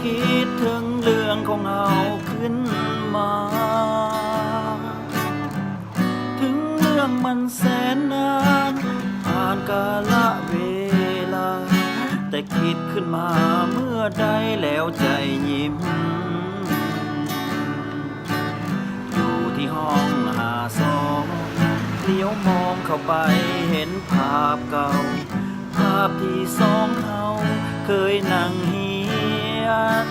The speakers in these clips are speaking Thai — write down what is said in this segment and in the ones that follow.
คิดถึงเรื่องของเราขึ้นมา ถึงเรื่องมันแสนนานผ่านกาลเวลา แต่คิดขึ้นมาเมื่อใดแล้วใจยิ้ม อยู่ที่ห้อง52เลี้ยวมองเข้าไปเห็นภาพเก่า ภาพที่สองเราเคยนั่งเฮียน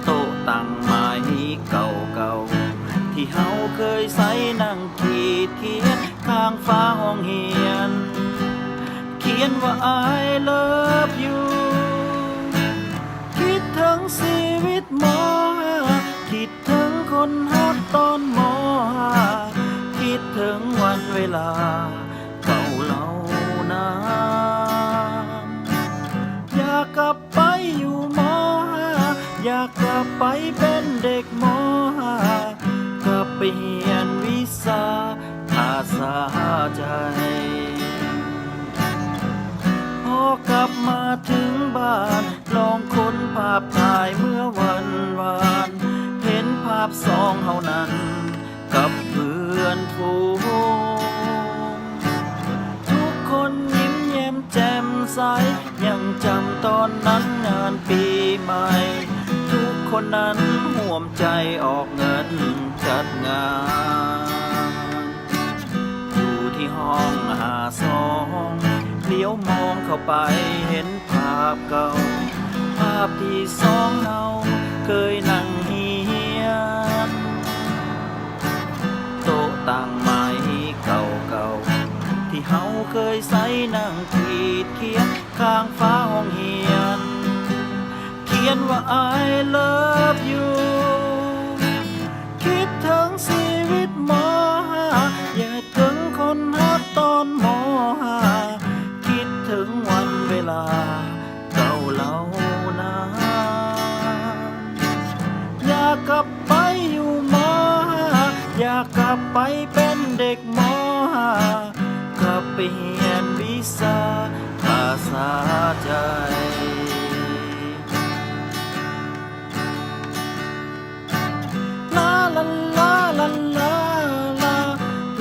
โต๊ะตั้งไม้เก่าๆที่เฮาเคยใส่นั่งขีดเขียนข้างฟ้าห้องเฮียนเขียนว่า I love you คิดถึงชีวิตมอคิดถึงคนฮักตอนมอคิดถึงวันเวลาเก่าเล่านานอยากกลับไปอยู่มออยากกลับไปเป็นเด็กมอกลับไปเรียนวิชาภาษาใจพอกลับมาถึงบ้านลองค้นภาพถ่ายเมื่อวันวานเห็นภาพสองเฮานั้นกับเพื่อนฝูงทุกคนยิ้มแย้มแจ่มใสยังจำตอนนั้นงานปีใหม่ทุกคนนั้นห่วมใจออกเงินจัดงานอยู่ที่ห้อง52เลี้ยวมองเข้าไปเห็นภาพเก่าภาพที่สองเฮาเคยนั่งเฮียนโต๊ะตั้งไม้เก่าๆที่เฮาเคยใส่นั่งขีดเขียนข้างฟ้าห้องเฮียนเขียนว่า I love you คิดถึงชีวิตมออยากถึงคนฮักตอนมอคิดถึงวันเวลาเก่าเล่านานอยากกลับไปอยู่มออยากกลับไปเป็นเด็กมอกลับไปเรียนวิชาภาษาใจลาลาลาลาลาลา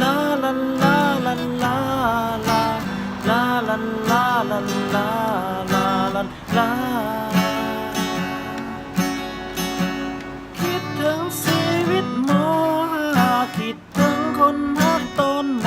ลาลาลาลาลาลาลาลาลาลาลาลาคิดถึงชีวิตมอคิดถึงคนฮักตอนม